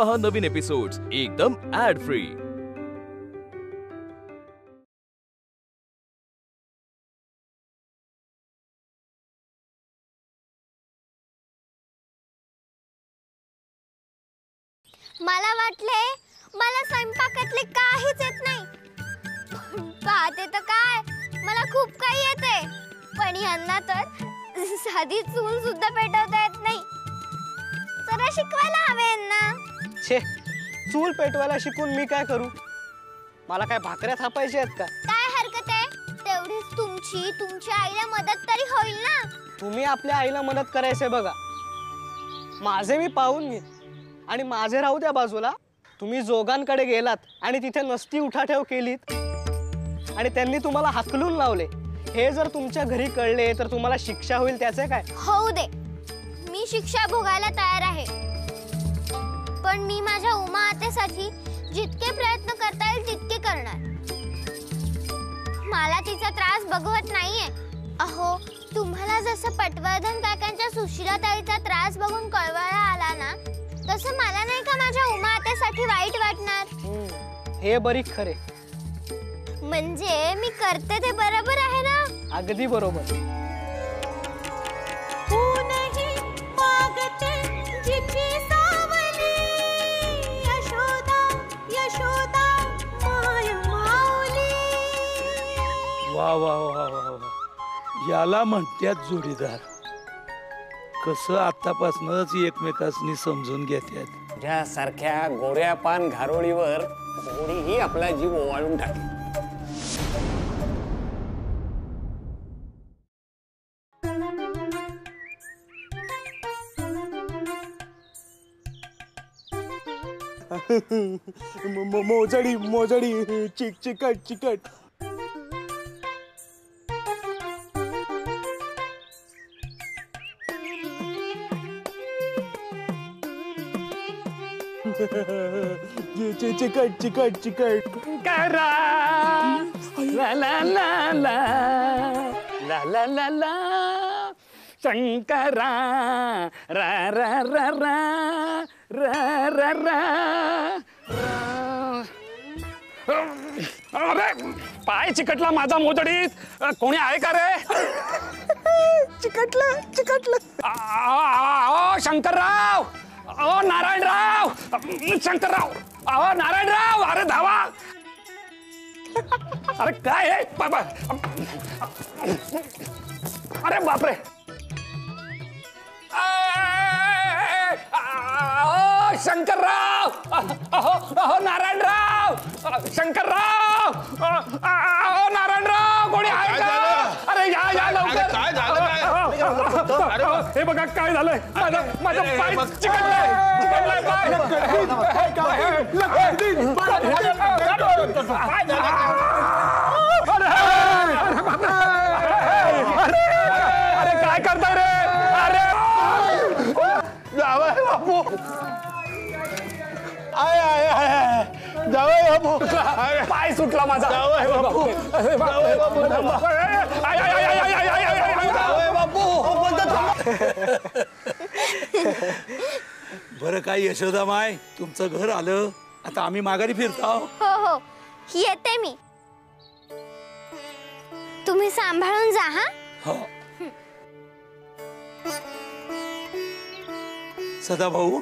पहा नवीन एपिसोड्स एकदम add free. मला वाटले मला स्वयंपाकातले काहीच येत नाही, पाहते तर काय मला खूप काही येते, पण यांना तर साधी चूल सुद्धा पेटवता येत नाही। जरा शिकवायला हवे यांना। छे, चूल पेटवायला शिकून मी काय करू? मला काय भाकऱ्या थापायच्या आहेत का? काय हरकत आहे, तेवढीच तुमच्या आईला मदत तरी होईल ना। तुम्ही आपल्या आईला मदत करायचे बघा, माझे मी पाहून घेईन। आणि माझे राहू द्या बाजूला, तुम्ही जोगांकडे गेलात आणि तिथे नसती उठाठेव केलीत आणि त्यांनी तुम्हाला हाकलून लावले, हे जर तुमच्या घरी कळले तर तुम्हाला शिक्षा होईल, त्याचे काय? होऊ दे, मी शिक्षा भोगायला तयार आहे, पण मी माझ्या उमा आतेसाठी जितके प्रयत्न करता येईल तितके करणार। मला तिचा त्रास बघवत नाहीये। अहो, तुम्हाला जसं पटवर्धन काकांच्या सुशीलाताईचा त्रास बघून कळवळा आला ना, तसं मला नाही का माझ्या उमा आतेसाठी वाईट वाटणार? हे बरी खरे, म्हणजे मी करते ते बरोबर आहे ना? अगदी बरोबर। वा वा वा वा वा, याला म्हणतात जोडीदार। कसं आतापासूनच एकमेकांनी समजून घेतात। तुझ्यासारख्या गोऱ्या पान घारोळीवर कोणीही आपला जीव ओवाळून टाके। मोजडी मोजडी चिकट चिकट। चिकट चिकट चिकट करा ला ला ला ला ला ला ला ला शंकरा रा रा रा रा रा रा रा। अरे पाय चिकटला माझा मोजडीत, कोणी आहे का रे? चिकटलं चिकटलं। शंकरराव, अहो नारायणराव, शंकरराव, अहो नारायणराव, अरे धावा। अरे काय आहे बाबा? अरे बापरे, अहो शंकरराव, अहो नारायणराव, शंकरराव, अहो नारायणराव, कोणी आहे का? अरे या या लवकर। काय झालं? हे बघा काय झालंय, माझा पाय चिकटलाय पाय। अरे काय करताय रे? अरे जावई बापू, आय आय आय, जावई बापू, पाय सुटला माझा। जावई बापू, जावई बापू, जावई बापू। बरं काय यशोदा माय, तुमचं घर आलं, आता आम्ही माघारी फिरतो। हो हो, येते मी, तुम्ही सांभाळून जा। हा हो सदा भाऊ,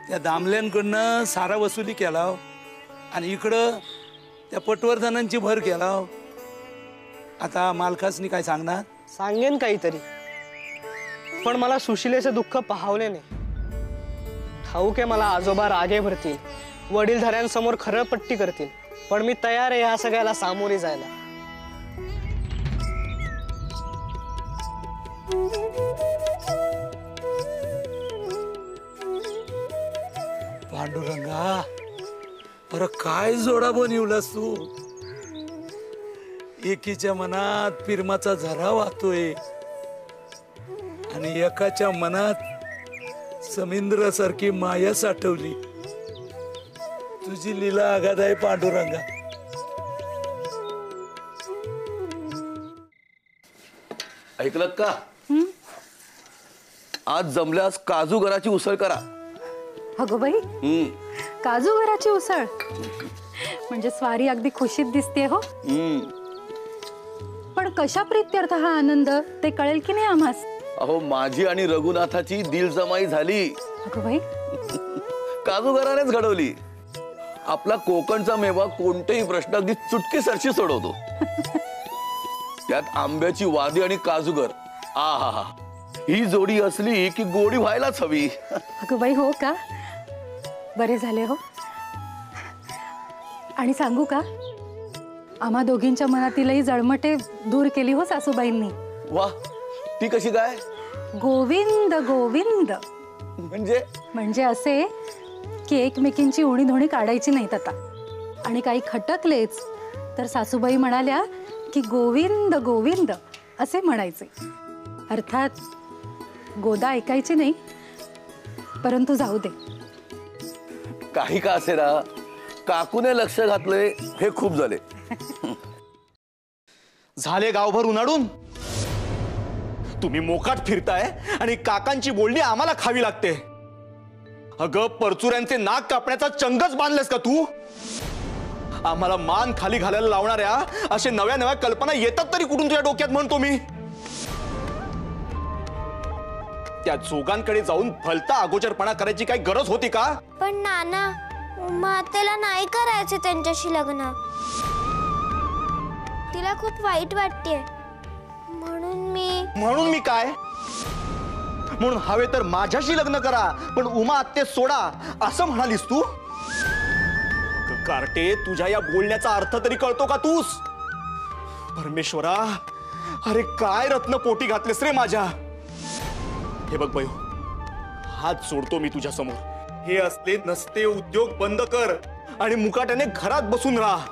त्या दामल्यांकडनं सारा वसुली केला आणि इकडं त्या पटवर्धनांची भर केला। आता मालकासनी काय सांगणार? सांगेन काहीतरी, पण मला सुशिलेचे दुःख पाहावले नाही। ठाऊक आहे मला आजोबा रागे भरतील, वडीलधाऱ्यांसमोर खरं पट्टी करतील, पण मी तयार आहे ह्या सगळ्याला सामोरे जायला। पांडुरंगा, पर काय जोडा बनवलास तू? एकीच्या मनात पिरमाचा झरा वाहतोय आणि एकाच्या मनात समुद्र सारखी माया साठवली। तुझी लीला आगाध आहे पांडुरंगा। ऐकलं का? आज जमल्यास काजू गराची उसळ करा, अगो बाई, काजू घराची उसळ म्हणजे स्वारी अगदी खुशीत दिसते हो. पण कशा प्रीत्यर्थ हा आनंद ते कळेल की नाही आम्हास? अहो माझी आणि रघुनाथाची दिलजमाई झाली. अगो बाई, काजू घरानेच घडवली. आपला कोकणचा मेवा कोणतेही प्रश्न अगदी चुटकीसरशी सोडवतो. त्यात आंब्याची वादी आणि काजूगर, आहा, ही जोडी असली की गोडी व्हायलाच हवी. अगो बाई, हो का? बरे झाले हो. आणि सांगू का, आम्हा दोघींच्या मनातीलही जळमटे दूर केली हो सासूबाईंनी. वा, ती कशी काय? गोविंद गोविंद म्हणजे असे की एकमेकींची उणी धोणी काढायची नाहीत आता. आणि काही खटकलेच तर सासूबाई म्हणाल्या की गोविंद गोविंद असे म्हणायचे. अर्थात गोदा ऐकायची नाही, परंतु जाऊ दे. काही का असे ना, काकूने लक्ष घातले हे खूप झाले. झाले गावभर उन्हाळून. तुम्ही मोकाट फिरताय आणि काकांची बोलणी आम्हाला खावी लागते. अगं, परचुऱ्यांचे नाक कापण्याचा चंगच बांधलेस का तू? आम्हाला मान खाली घालायला लावणाऱ्या असे नव्या नव्या कल्पना येतात तरी कुठून तुझ्या डोक्यात म्हणतो मी? त्या जोगांकडे जाऊन भलता अगोचरपणा करायची काही गरज होती का? पण नाना, मातेला नाही करायचे त्यांच्याशी लग्न. तिला खूप वाईट वाटते. म्हणून मी काय? म्हणून हवे तर माझ्याशी लग्न करा, पण उमा आत्ते सोडा असं म्हणालीस तू? कार्टे, तुझ्या या बोलण्याचा अर्थ तरी कळतो का तूस? परमेश्वरा, अरे काय रत्न पोटी घातलेस रे माझ्या. हे बघ बयो, हात सोडतो मी तुझ्या समोर. हे असले नसते उद्योग बंद कर आणि मुकाट्याने घरात बसून राहा.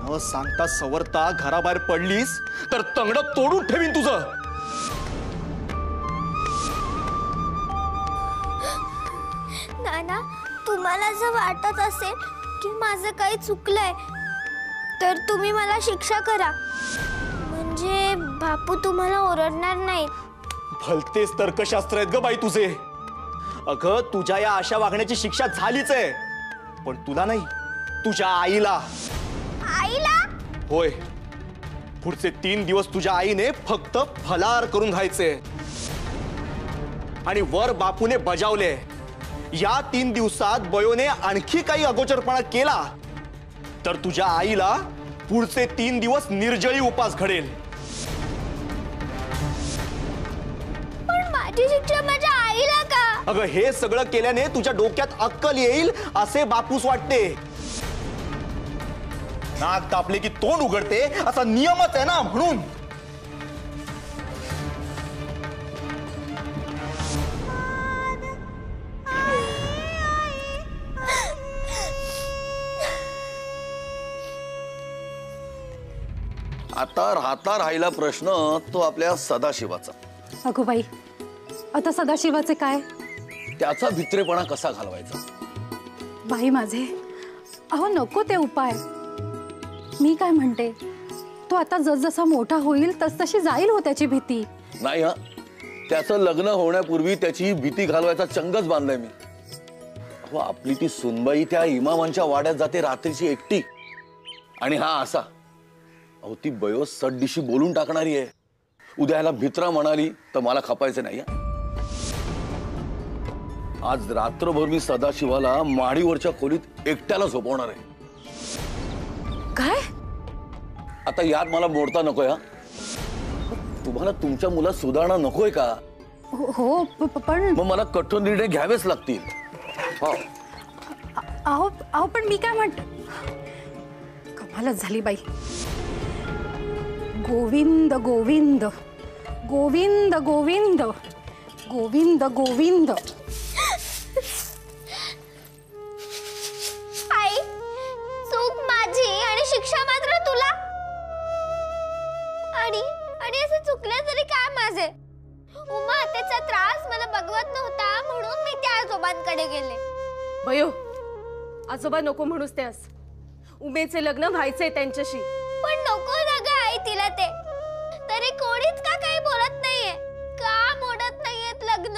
न सांगता सवरता घराबाहेर पडलीस तर तंगड तोडून ठेवीन तुझं. नाना, तुम्हाला जर वाटत असेल की माझं काही चुकलंय तर तुम्ही मला शिक्षा करा, म्हणजे बापू तुम्हाला ओरडणार नाही. भलतेच तर्कशास्त्र आहेत ग बाई तुझे. अगं, तुझ्या या अशा वागण्याची शिक्षा झालीच आहे, पण तुला नाही, तुझ्या आईला. आईला? होय, पुढचे 3 दिवस तुझ्या आईने फक्त फलार करून घ्यायचे. आणि वर बापूने बजावले, या 3 दिवसात बयोने आणखी काही अगोचरपणा केला तर तुझ्या आईला पुढचे 3 दिवस निर्जळी उपास घडेल. पण माझी शिक्षा माझ्या आईला का? अगं, हे सगळं केल्याने तुझ्या डोक्यात अक्कल येईल असे बापूस वाटते. नाक कापले की तोंड उघडते असा नियमच आहे ना, म्हणून. आता राहिला प्रश्न तो आपल्या सदाशिवाचा. अगो बाई, आता सदाशिवाचे काय? त्याचा भित्रेपणा कसा घालवायचा? बाई माझे, अहो नको ते उपाय. मी काय म्हणते, तो आता जसजसा मोठा होईल तसतशी जाईल हो त्याची भीती. नाही हा, त्याचं लग्न होण्यापूर्वी त्याची भीती घालवायचा चंगच बांधलाय मी. अहो, आपली ती सुनबाई त्या इमामांच्या वाड्यात जाते रात्रीची एकटी, आणि हा असा. अहो, ती बयो सडदिशी बोलून टाकणारी आहे. उद्या ह्याला भित्रा म्हणाली तर मला खपायचं नाही. आज रात्रभर मी सदाशिवाला माडीवरच्या खोलीत एकट्याला झोपवणार आहे. काय? आता यात मला मोडता नकोय. हा, तुम्हाला तुमच्या मुलात सुधारणा नकोय का? हो, पण मग मला कठोर निर्णय घ्यावेच लागतील. हो. अहो पण मी काय म्हणते, कमालच झाली बाई. गोविंद गोविंद गोविंद गोविंद गोविंद गोविंद. आई, चूक माझी आणि शिक्षा मात्र तुला. आणि असे चुकले तरी काय माझे? उमा आत्याचा त्रास मला बघवत नव्हता म्हणून मी त्या आजोबांकडे गेले. भयो, आजोबा नको म्हणूस त्यास. उमेचे लग्न व्हायचंय त्यांच्याशी. पण नको ना ग आई तिला ते. तरी कोणीच का काही बोलत नाहीये? का मोडत नाहीयेत लग्न?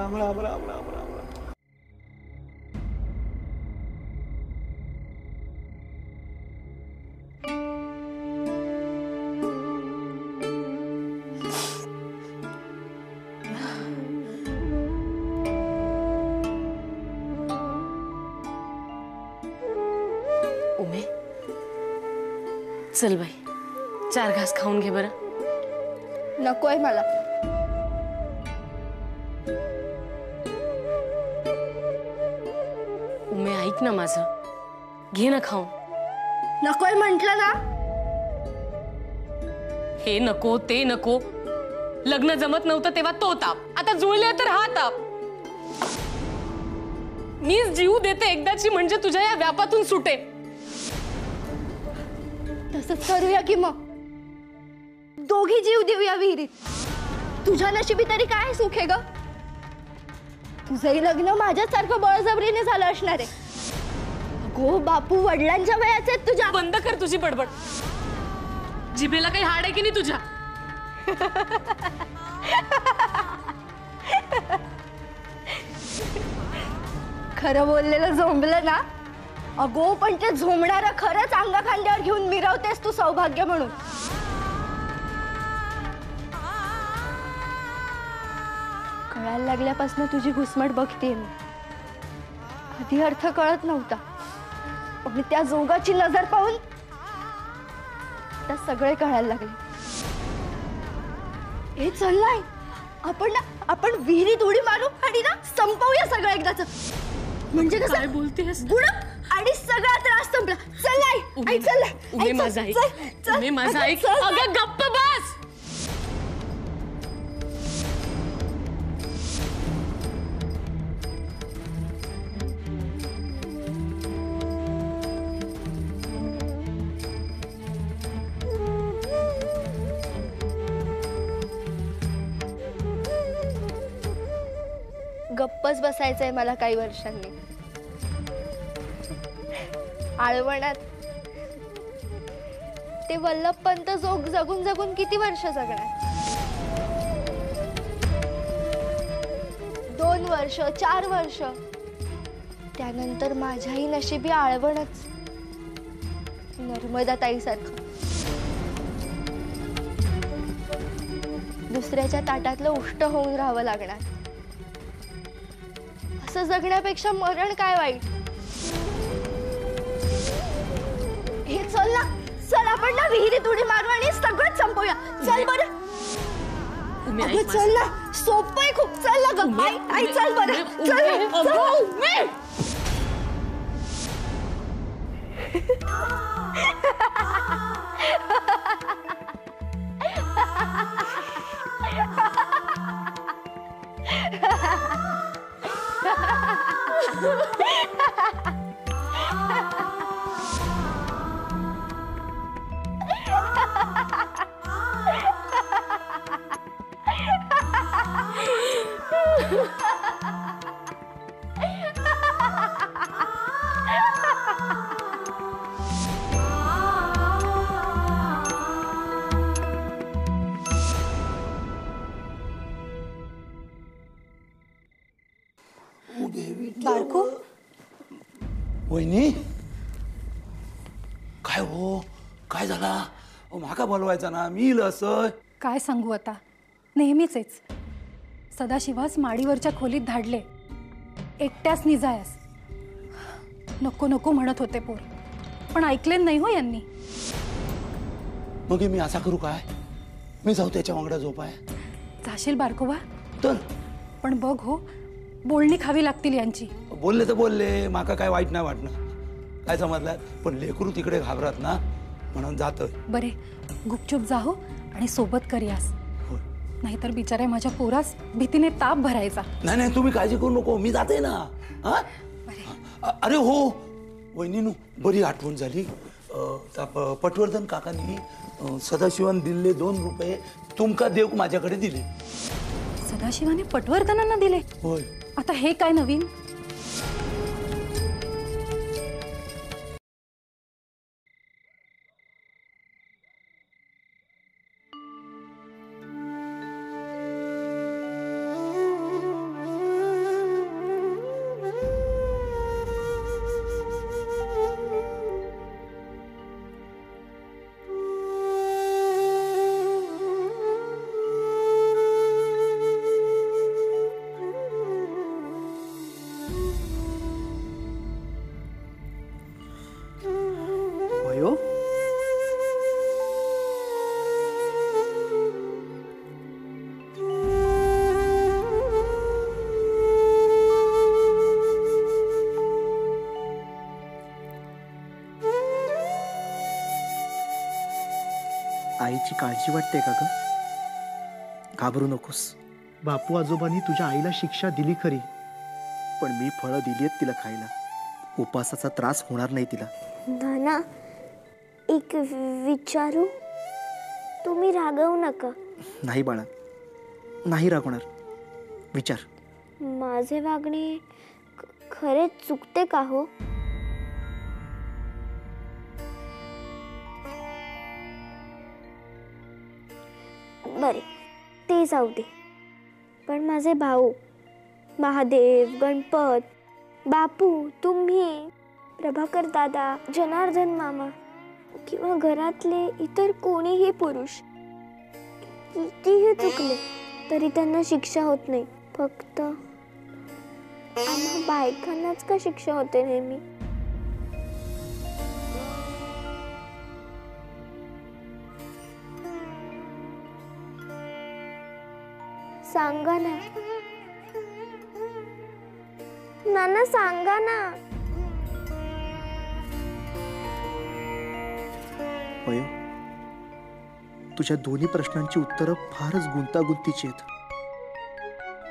राम राम राम राम राम राम. उमे चल बाई 4 घास खाऊन घे बरं. नकोय मला. उमे ऐक ना माझं, घे ना खाऊन. नकोय म्हंटल ना. हे नको ते नको. लग्न जमत नव्हतं तेव्हा तो ताप, आता जुळले तर हा ताप. मीच जीव देते एकदाची, म्हणजे तुझ्या या व्यापातून सुटे. तसंच करूया की मग. दोघी जीव देऊया विहिरीत. तुझ्या नशिबी तरी काय सुख आहे ग. तुझंही लग्न माझ्यासारखं बळजबरीने झालं असणार आहे. अगो बापू वडिलांच्या वयाचे आहेत तुझ्या. बंद कर तुझी बडबड. जिभेला काही हाड आहे की नाही तुझ्या? खरं बोललेलं झोंबलं ना. अगो पण ते झोंबणारं खरंच अंगा खांद्यावर घेऊन मिरवतेस तू सौभाग्य म्हणून. कळायला लागल्यापासून तुझी घुसमट बघतेय मी. आधी अर्थ कळत नव्हता, पण त्या जोगाची नजर पाहून त्या सगळे कळायला लागले. हे चाललाय आपण विहिरीत उडी मारू आणि ना संपवूया सगळं एकदाच. म्हणजे कसं काय बोलतेस? बुडप आणि सगळा त्रास संपला. चल चल. उमे माझा ऐक. उमे माझा ऐक. अगं गप्प बस. गप्पच बसायचंय मला काही वर्षांनी. आळवणात ते वल्लभपंत जगून जगून किती वर्ष जगणार? 2 वर्ष, 4 वर्ष. त्यानंतर माझ्याही नशिबी आळवणच, नर्मदा ताईसारखं. दुसऱ्याच्या ताटातलं उष्ट होऊन राहावं लागणार. असं जगण्यापेक्षा मरण काय वाईट. हे चल ना, चल आपण ना विहिरीत उडी मारू आणि सगळं संपवूया. चल बरं. अगं चल ना, सोपं आहे खूप. चल ना गं. आई चल बरं. चल. बारको, वहिनी काय हो, काय झाला? माका बोलवायचा ना, मी इल असं. काय सांगू आता, नेहमीचेच. सदाशिवास माडीवरच्या खोलीत धाडले, एकट्याच निजायास. नको नको म्हणत होते पोर, पण ऐकले नाही हो यांनी. मग मी असा करू काय? मी जाऊ त्याच्या वांगडा झोपाय? जाशील बारकोबा? तर पण बघ हो, बोलणी खावी लागतील यांची. बोलले तर बोलले, माका काय वाईट नाही वाटणार. काय समजलं? पण लेकरू तिकडे घाबरत ना, म्हणून जातोय. बरे, गुपचूप जाहो आणि सोबत करियास. नाहीतर बिचारे माझ्या पोरास भीतीने ताप भरायचा. नाही नाही, तुम्ही काळजी करू नको, मी जाते ना. अरे हो वहिनीनू, बरी आठवण झाली. पटवर्धन काकांनी सदाशिवान दिले 2 रुपये तुमका देव माझ्याकडे दिले. सदाशिवाने पटवर्धनांना दिले? होय. आता हे काय नवीन? आईची काळजी वाटते का ग? घाबरू नकोस. बापू आजोबांनी तुझ्या आईला शिक्षा दिली खरी, पण मी फळं दिली आहेत तिला खायला. उपासाचा त्रास होणार नाही तिला. नाना, एक विचारू? तुम्ही रागवू नका. नाही बाळा, नाही रागवणार. विचार. माझे वागणे खरेच चुकते का हो? बरे, ते जाऊ दे. पण माझे भाऊ, महादेव, गणपत, बापू, तुम्ही, प्रभाकर दादा, जनार्दन मामा किंवा घरातले इतर कोणीही पुरुष कितीही चुकले तरी त्यांना शिक्षा होत नाही. फक्त आम्हा बायकांनाच का शिक्षा होते नेहमी? सांगा ना नाना, सांगा ना. वयो, तुझ्या दोन्ही प्रश्नांची उत्तरं फारच गुंतागुंतीची आहेत.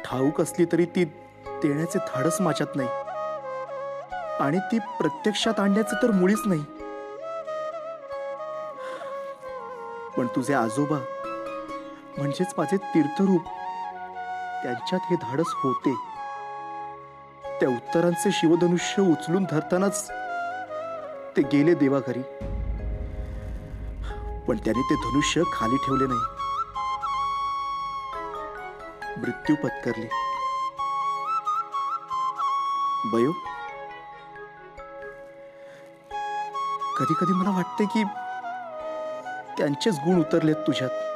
ठाऊक असली तरी ती देण्याचे धाडस माझ्यात नाही, आणि ती प्रत्यक्षात आणण्याचं तर मुळीच नाही. पण तुझे आजोबा म्हणजेच माझे तीर्थरूप, त्यांच्यात हे धाडस होते त्या उत्तरांचे शिवधनुष्य उचलून धरतानाच ते गेले देवाघरी. पण त्याने ते धनुष्य खाली ठेवले नाही, मृत्यू पत्करली. बयो, कधी कधी मला वाटते की त्यांचेच गुण उतरलेत तुझ्यात.